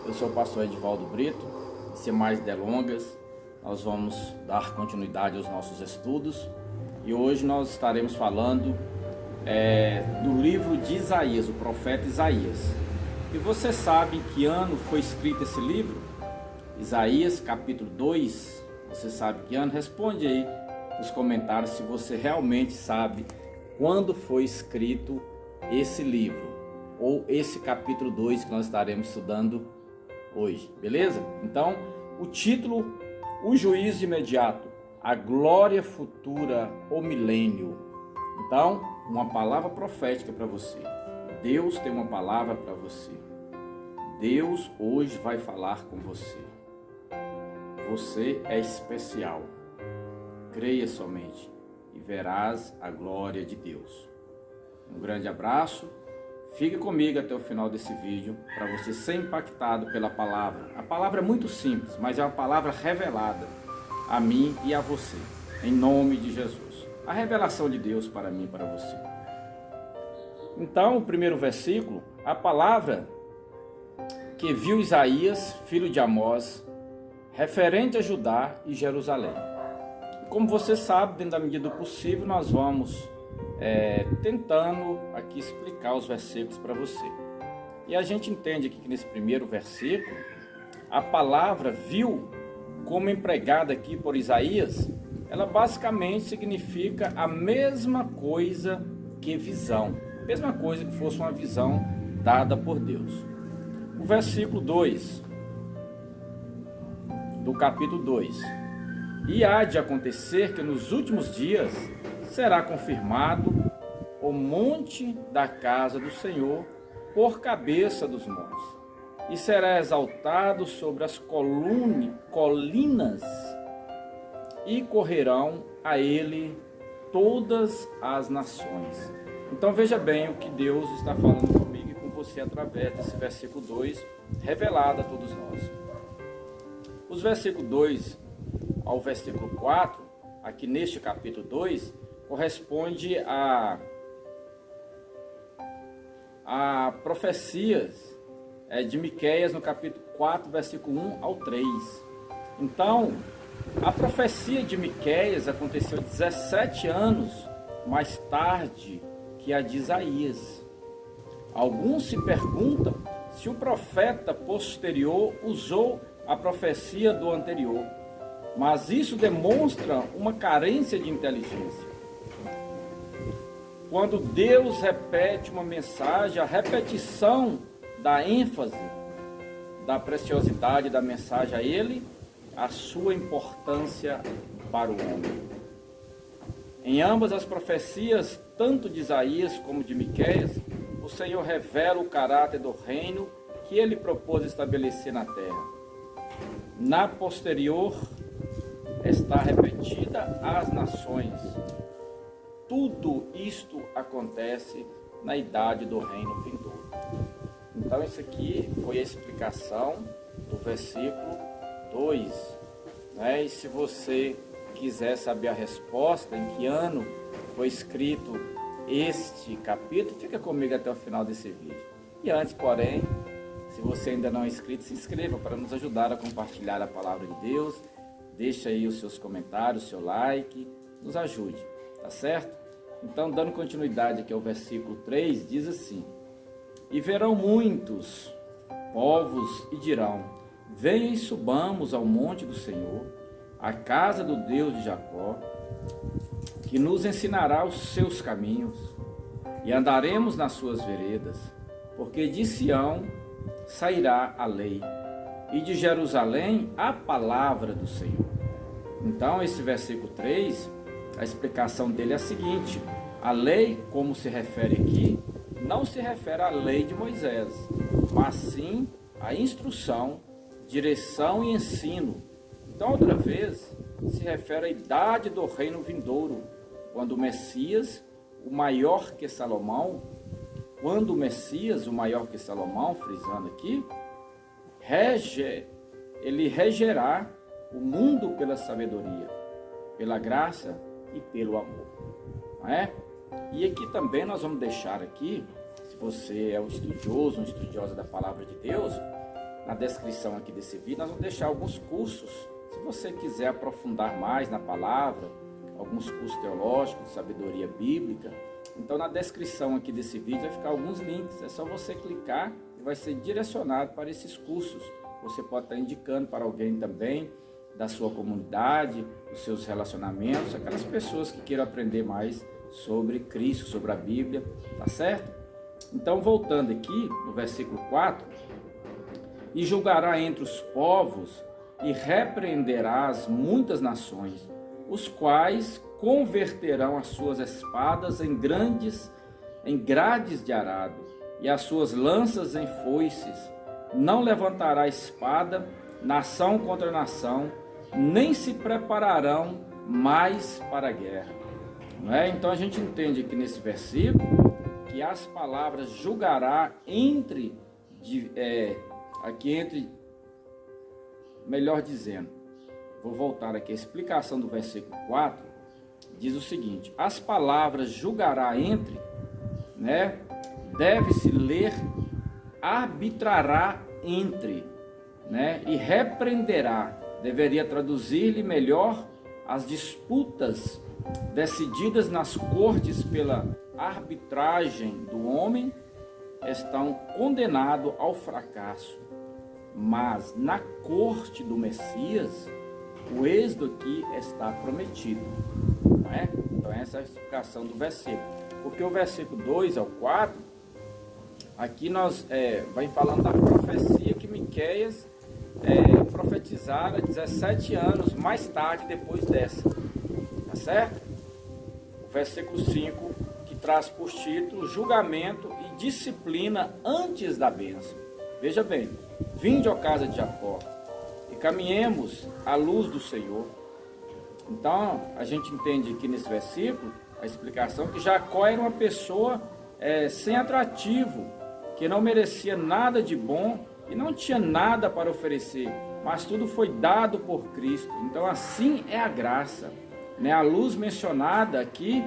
Eu sou o pastor Edivaldo Brito e, sem mais delongas, nós vamos dar continuidade aos nossos estudos e hoje nós estaremos falando do livro de Isaías, o profeta Isaías. E você sabe em que ano foi escrito esse livro? Isaías capítulo 2, você sabe que ano? Responde aí nos comentários se você realmente sabe quando foi escrito esse livro, ou esse capítulo 2 que nós estaremos estudando hoje, beleza? Então, o título, o juízo imediato, a glória futura, o milênio. Então, uma palavra profética para você. Deus tem uma palavra para você. Deus hoje vai falar com você. Você é especial. Creia somente e verás a glória de Deus. Um grande abraço. Fique comigo até o final desse vídeo para você ser impactado pela palavra. A palavra é muito simples, mas é uma palavra revelada a mim e a você, em nome de Jesus. A revelação de Deus para mim e para você. Então, o primeiro versículo, a palavra que viu Isaías, filho de Amós, referente a Judá e Jerusalém. Como você sabe, dentro da medida do possível, nós vamos tentando aqui explicar os versículos para você. E a gente entende aqui que nesse primeiro versículo, a palavra viu, como empregada aqui por Isaías, ela basicamente significa a mesma coisa que visão. A mesma coisa que fosse uma visão dada por Deus. O versículo 2 do capítulo 2. E há de acontecer que nos últimos dias será confirmado o monte da casa do Senhor por cabeça dos montes, e será exaltado sobre as colinas, e correrão a ele todas as nações. Então veja bem o que Deus está falando comigo e com você através desse versículo 2, revelado a todos nós. Os versículos 2 ao versículo 4, aqui neste capítulo 2, corresponde a profecias de Miqueias no capítulo 4, versículo 1 ao 3. Então, a profecia de Miqueias aconteceu 17 anos mais tarde que a de Isaías. Alguns se perguntam se o profeta posterior usou a profecia do anterior, mas isso demonstra uma carência de inteligência. Quando Deus repete uma mensagem, a repetição da ênfase, da preciosidade da mensagem a ele, a sua importância para o homem. Em ambas as profecias, tanto de Isaías como de Miqueias, o Senhor revela o caráter do reino que ele propôs estabelecer na terra. Na posterior, está repetida às nações. Tudo isto acontece na idade do reino vindouro. Então, isso aqui foi a explicação do versículo 2. E se você quiser saber a resposta, em que ano foi escrito este capítulo, fica comigo até o final desse vídeo. E antes, porém, se você ainda não é inscrito, se inscreva para nos ajudar a compartilhar a palavra de Deus. Deixa aí os seus comentários, o seu like, nos ajude, tá certo? Então, dando continuidade aqui ao versículo 3, diz assim: E verão muitos povos e dirão: Venham e subamos ao monte do Senhor, à casa do Deus de Jacó, que nos ensinará os seus caminhos, e andaremos nas suas veredas, porque de Sião sairá a lei, e de Jerusalém a palavra do Senhor. Então, esse versículo 3, a explicação dele é a seguinte: a lei, como se refere aqui, não se refere à lei de Moisés, mas sim à instrução, direção e ensino. Então, outra vez, se refere à idade do reino vindouro, quando o Messias, o maior que Salomão, frisando aqui, ele regerá o mundo pela sabedoria, pela graça e pelo amor, não é? E aqui também nós vamos deixar aqui, se você é um estudioso, uma estudiosa da palavra de Deus, na descrição aqui desse vídeo, nós vamos deixar alguns cursos. Se você quiser aprofundar mais na palavra, alguns cursos teológicos, de sabedoria bíblica, então na descrição aqui desse vídeo vai ficar alguns links. É só você clicar e vai ser direcionado para esses cursos. Você pode estar indicando para alguém também da sua comunidade, dos seus relacionamentos, aquelas pessoas que queiram aprender mais sobre Cristo, sobre a Bíblia, tá certo? Então, voltando aqui no versículo 4, e julgará entre os povos e repreenderá as muitas nações, os quais converterão as suas espadas em grades de arado e as suas lanças em foices. Não levantará espada nação contra nação, nem se prepararão mais para a guerra. Não é? Então a gente entende aqui nesse versículo que as palavras julgará melhor dizendo, vou voltar aqui, a explicação do versículo 4 diz o seguinte: as palavras julgará entre, né, deve-se ler arbitrará entre, né, e repreenderá, deveria traduzir-lhe melhor, as disputas decididas nas cortes pela arbitragem do homem estão condenados ao fracasso, mas na corte do Messias o êxito aqui está prometido, não é? Então essa é a explicação do versículo, porque o versículo 2 ao 4 aqui nós vai falando da profecia que Miqueias profetizara 17 anos mais tarde depois dessa, tá certo? O versículo 5 que traz por título julgamento e disciplina antes da bênção. Veja bem, vinde, ó casa de Jacó, e caminhemos à luz do Senhor. Então a gente entende aqui nesse versículo a explicação que Jacó era uma pessoa sem atrativo, que não merecia nada de bom e não tinha nada para oferecer, mas tudo foi dado por Cristo. Então assim é a graça, né? A luz mencionada aqui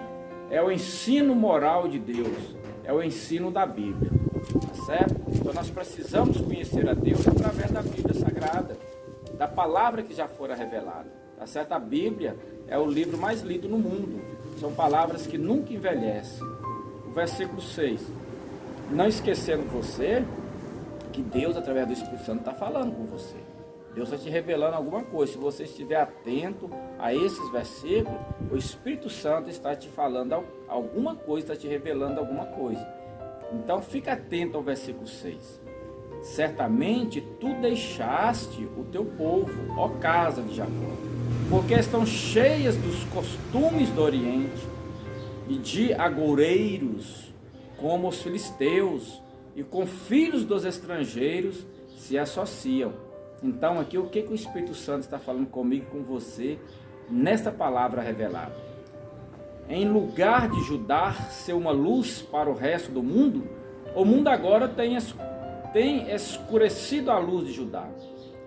é o ensino moral de Deus, é o ensino da Bíblia, tá certo? Então nós precisamos conhecer a Deus através da Bíblia Sagrada, da palavra que já fora revelada, tá certo? A Bíblia é o livro mais lido no mundo, são palavras que nunca envelhecem. O versículo 6, não esquecendo você que Deus, através do Espírito Santo, está falando com você. Deus está te revelando alguma coisa. Se você estiver atento a esses versículos, o Espírito Santo está te falando alguma coisa, está te revelando alguma coisa. Então fica atento ao versículo 6. Certamente tu deixaste o teu povo, ó casa de Jacó, porque estão cheias dos costumes do Oriente e de agoureiros, como os filisteus, e com filhos dos estrangeiros se associam. Então aqui o que o Espírito Santo está falando comigo e com você nesta palavra revelada? Em lugar de Judá ser uma luz para o resto do mundo, o mundo agora tem escurecido a luz de Judá.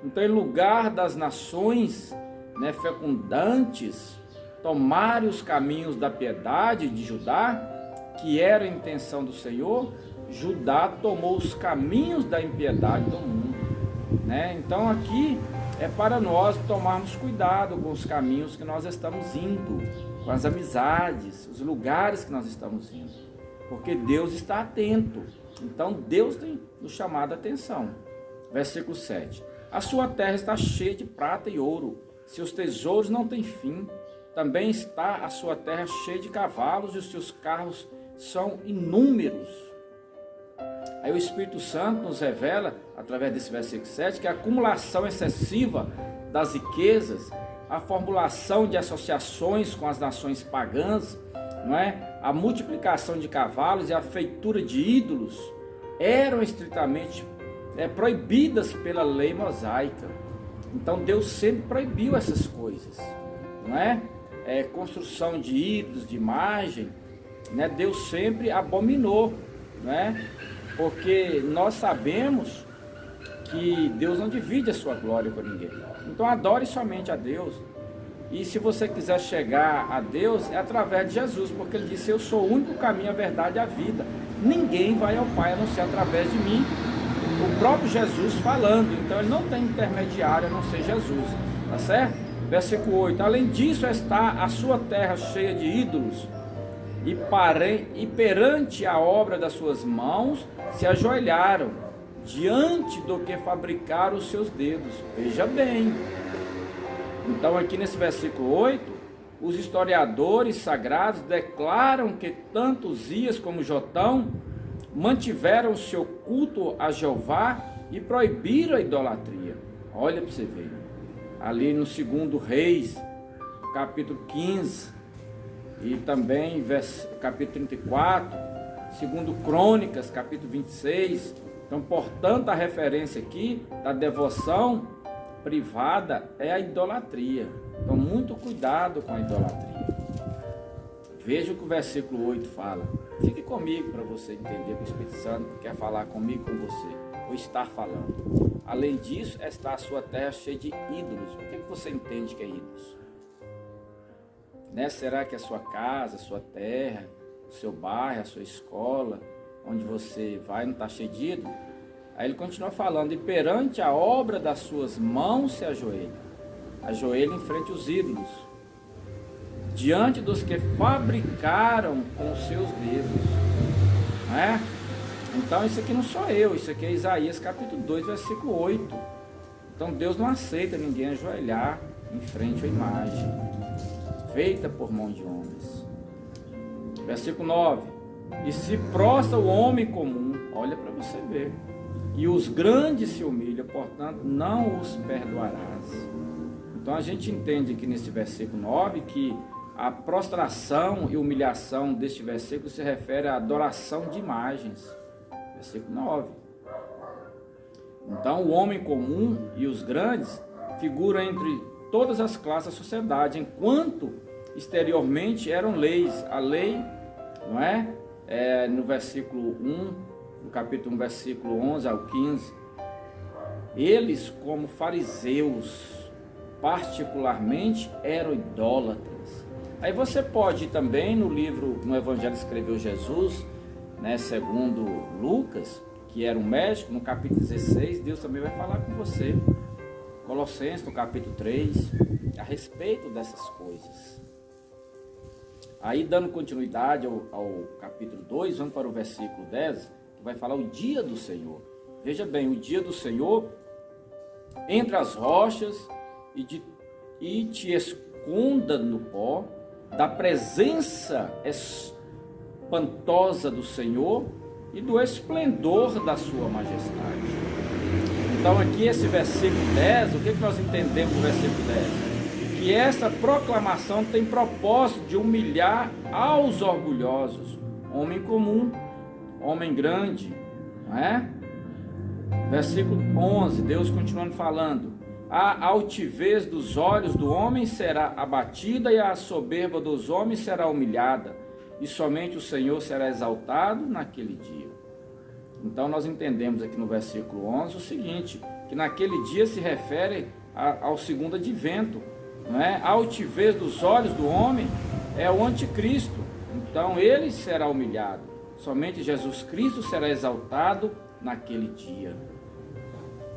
Então, em lugar das nações, né, fecundantes tomarem os caminhos da piedade de Judá, que era a intenção do Senhor, Judá tomou os caminhos da impiedade do mundo, né? Então aqui é para nós tomarmos cuidado com os caminhos que nós estamos indo, com as amizades, os lugares que nós estamos indo, porque Deus está atento. Então Deus tem nos chamado a atenção. Versículo 7, a sua terra está cheia de prata e ouro, seus tesouros não têm fim. Também está a sua terra cheia de cavalos e os seus carros são inúmeros. Aí o Espírito Santo nos revela, através desse versículo 7, que a acumulação excessiva das riquezas, a formulação de associações com as nações pagãs, não é? A multiplicação de cavalos e a feitura de ídolos eram estritamente proibidas pela lei mosaica. Então Deus sempre proibiu essas coisas, não é? Construção de ídolos, de imagem, né? Deus sempre abominou, não é? Porque nós sabemos que Deus não divide a sua glória com ninguém. Então adore somente a Deus. E se você quiser chegar a Deus, é através de Jesus, porque Ele disse: eu sou o único caminho, a verdade e a vida. Ninguém vai ao Pai a não ser através de mim. o próprio Jesus falando. Então ele não tem intermediário a não ser Jesus, tá certo? Versículo 8: além disso está a sua terra cheia de ídolos, e perante a obra das suas mãos se ajoelharam, diante do que fabricaram os seus dedos. Veja bem. Então aqui nesse versículo 8, os historiadores sagrados declaram que tanto Uzias como Jotão mantiveram seu culto a Jeová e proibiram a idolatria. Olha para você ver. Ali no 2 Reis, capítulo 15, e também capítulo 34, 2 Crônicas, capítulo 26. Então, portanto, a referência aqui da devoção privada é a idolatria. Então, muito cuidado com a idolatria. Veja o que o versículo 8 fala. Fique comigo para você entender que o Espírito Santo quer falar comigo, com você, ou estar falando. Além disso, está a sua terra cheia de ídolos. O que você entende que é ídolos? Né? Será que a sua casa, a sua terra, o seu bairro, a sua escola, onde você vai, não está cheio de ídolos? Aí ele continua falando: e perante a obra das suas mãos se ajoelha. Ajoelha em frente aos ídolos, diante dos que fabricaram com os seus dedos. Não é? Então isso aqui não sou eu, isso aqui é Isaías capítulo 2, versículo 8. Então Deus não aceita ninguém ajoelhar em frente à imagem feita por mão de homens. Versículo 9: e se prostra o homem comum, olha para você ver, e os grandes se humilham, portanto não os perdoarás. Então a gente entende aqui nesse versículo 9 que a prostração e humilhação deste versículo se refere à adoração de imagens. Versículo 9. Então o homem comum e os grandes figuram entre todas as classes da sociedade, enquanto exteriormente eram leis. A lei, não é? No versículo 1, no capítulo 1, versículo 11 ao 15, eles, como fariseus, particularmente, eram idólatras. Aí você pode ir também no livro, no Evangelho que escreveu Jesus, né, segundo Lucas, que era um médico, no capítulo 16, Deus também vai falar com você. Colossenses, no capítulo 3, a respeito dessas coisas. Aí, dando continuidade ao capítulo 2, vamos para o versículo 10, que vai falar o dia do Senhor. Veja bem, o dia do Senhor, entre as rochas, e te esconda no pó, da presença espantosa do Senhor e do esplendor da sua majestade. Então aqui esse versículo 10, o que nós entendemos no versículo 10? Que essa proclamação tem propósito de humilhar aos orgulhosos, homem comum, homem grande, não é? Versículo 11, Deus continuando falando: a altivez dos olhos do homem será abatida e a soberba dos homens será humilhada, e somente o Senhor será exaltado naquele dia. Então nós entendemos aqui no versículo 11 o seguinte, que naquele dia se refere ao segundo advento, não é? A altivez dos olhos do homem é o anticristo, então ele será humilhado, somente Jesus Cristo será exaltado naquele dia.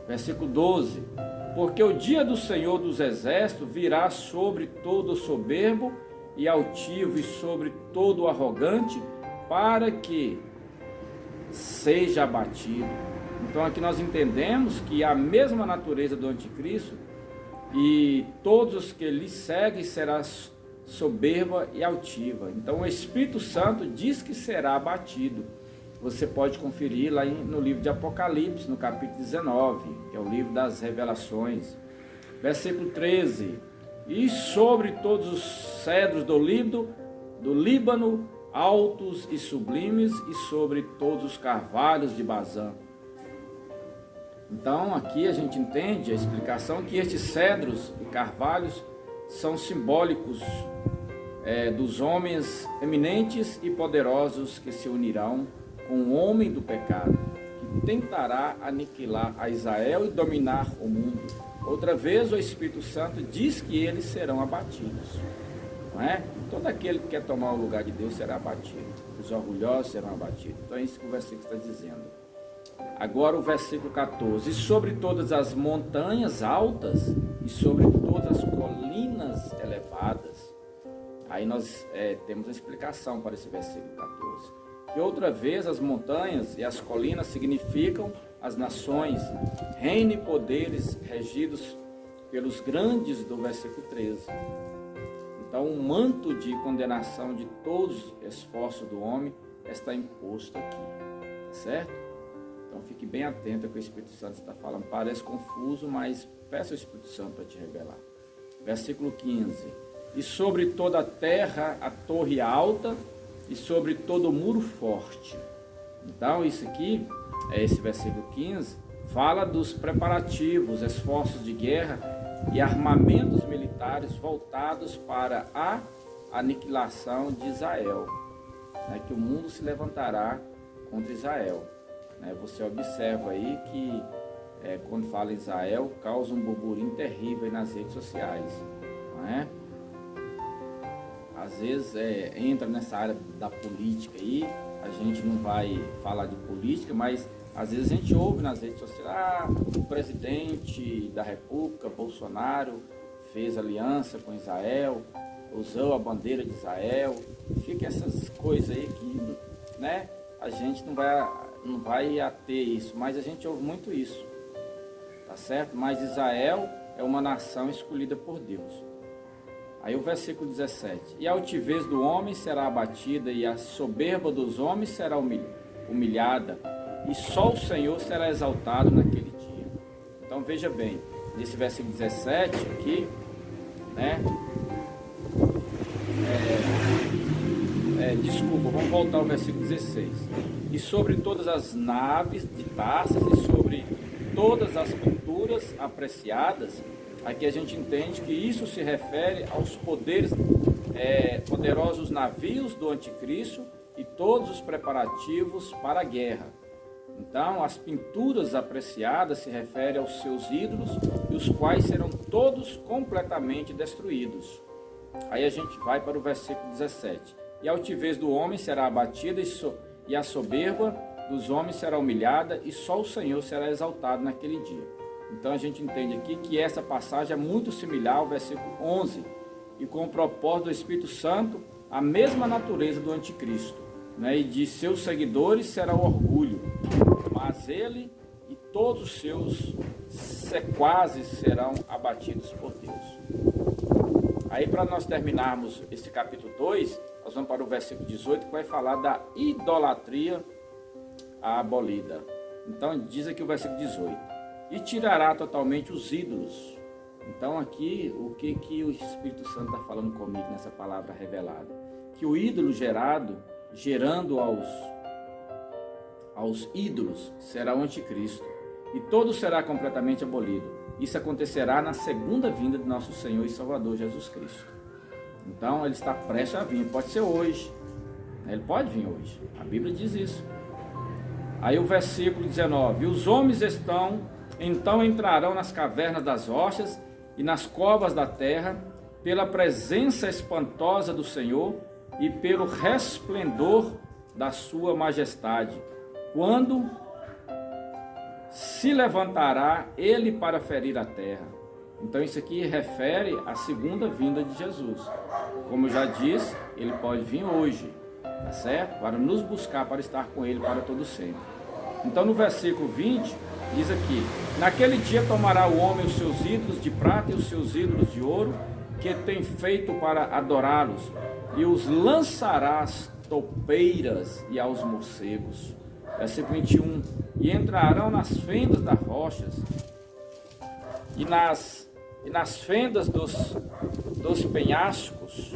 Versículo 12: porque o dia do Senhor dos Exércitos virá sobre todo soberbo e altivo e sobre todo arrogante, para que seja abatido. Então aqui nós entendemos que a mesma natureza do anticristo, e todos os que lhe seguem será soberba e altiva. Então o Espírito Santo diz que será abatido. Você pode conferir lá no livro de Apocalipse, no capítulo 19, que é o livro das revelações. Versículo 13: e sobre todos os cedros do Líbano, altos e sublimes, e sobre todos os carvalhos de Bazã. Então aqui a gente entende a explicação que estes cedros e carvalhos são simbólicos dos homens eminentes e poderosos que se unirão com o homem do pecado, que tentará aniquilar a Israel e dominar o mundo. Outra vez o Espírito Santo diz que eles serão abatidos, não é? Todo aquele que quer tomar o lugar de Deus será abatido, os orgulhosos serão abatidos. Então é isso que o versículo está dizendo. Agora o versículo 14: e sobre todas as montanhas altas e sobre todas as colinas elevadas. Aí nós temos a explicação para esse versículo 14. E outra vez, as montanhas e as colinas significam as nações, reino e poderes regidos pelos grandes do versículo 13. Então, o manto de condenação de todos os esforços do homem está imposto aqui, tá certo? Então, fique bem atento ao que o Espírito Santo está falando. Parece confuso, mas peça ao Espírito Santo para te revelar. Versículo 15: e sobre toda a terra a torre alta, e sobre todo o muro forte. Então, isso aqui, esse versículo 15, fala dos preparativos, esforços de guerra e armamentos militares voltados para a aniquilação de Israel, né, que o mundo se levantará contra Israel. Né? Você observa aí que quando fala Israel, causa um burburinho terrível aí nas redes sociais, não é? Às vezes entra nessa área da política aí, a gente não vai falar de política, mas às vezes a gente ouve nas redes sociais, o presidente da República, Bolsonaro, fez aliança com Israel, usou a bandeira de Israel, fica essas coisas aí que, né, a gente não vai ater isso, mas a gente ouve muito isso, tá certo? Mas Israel é uma nação escolhida por Deus. Aí o versículo 17: e a altivez do homem será abatida, e a soberba dos homens será humilhada, e só o Senhor será exaltado naquele dia. Então veja bem, nesse versículo 17 aqui, né? Desculpa, vamos voltar ao versículo 16. E sobre todas as naves de taças e sobre todas as pinturas apreciadas. Aqui a gente entende que isso se refere aos poderosos navios do anticristo e todos os preparativos para a guerra. Então, as pinturas apreciadas se referem aos seus ídolos, e os quais serão todos completamente destruídos. Aí a gente vai para o versículo 17. E a altivez do homem será abatida, e a soberba dos homens será humilhada, e só o Senhor será exaltado naquele dia. Então a gente entende aqui que essa passagem é muito similar ao versículo 11, e com o propósito do Espírito Santo, a mesma natureza do anticristo, né? E de seus seguidores será o orgulho, mas ele e todos os seus sequazes serão abatidos por Deus. Aí, para nós terminarmos esse capítulo 2, nós vamos para o versículo 18, que vai falar da idolatria abolida. Então diz aqui o versículo 18: e tirará totalmente os ídolos. Então aqui, o que o Espírito Santo está falando comigo nessa palavra revelada? Que o ídolo gerando aos ídolos, será o anticristo. E todo será completamente abolido. Isso acontecerá na segunda vinda de nosso Senhor e Salvador Jesus Cristo. Então ele está prestes a vir, pode ser hoje. Ele pode vir hoje, a Bíblia diz isso. Aí o versículo 19: e os homens então entrarão nas cavernas das rochas e nas covas da terra, pela presença espantosa do Senhor e pelo resplendor da sua majestade, quando se levantará ele para ferir a terra. Então isso aqui refere à segunda vinda de Jesus. Como eu já disse, ele pode vir hoje, tá certo? Para nos buscar, para estar com ele para todo sempre. Então no versículo 20, diz aqui: naquele dia tomará o homem os seus ídolos de prata e os seus ídolos de ouro, que tem feito para adorá-los, e os lançará às toupeiras e aos morcegos. Versículo 21: e entrarão nas fendas das rochas, e nas fendas dos penhascos,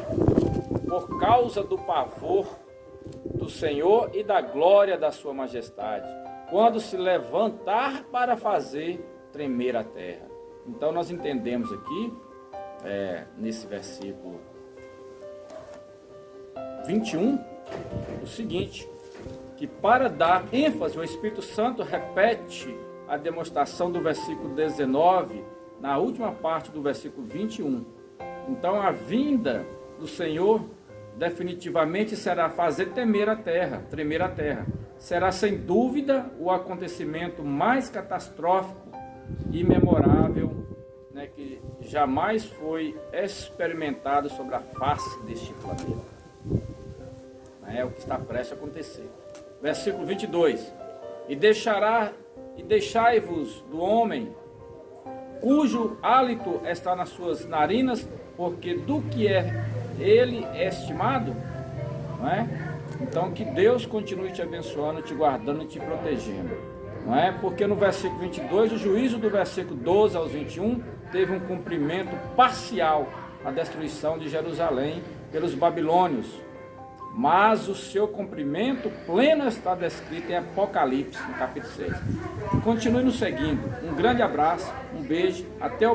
por causa do pavor do Senhor e da glória da sua majestade, quando se levantar para fazer tremer a terra. Então nós entendemos aqui, nesse versículo 21, o seguinte, que para dar ênfase, o Espírito Santo repete a demonstração do versículo 19, na última parte do versículo 21. Então a vinda do Senhor definitivamente será fazer tremer a terra, será sem dúvida o acontecimento mais catastrófico e memorável, né, que jamais foi experimentado sobre a face deste planeta. É o que está prestes a acontecer. Versículo 22. E deixai-vos do homem, cujo hálito está nas suas narinas, porque do que ele é estimado, não é? Então que Deus continue te abençoando, te guardando e te protegendo, não é? Porque no versículo 22, o juízo do versículo 12 aos 21 teve um cumprimento parcial, a destruição de Jerusalém pelos babilônios, mas o seu cumprimento pleno está descrito em Apocalipse, no capítulo 6. Continue nos seguindo. Um grande abraço, um beijo, até o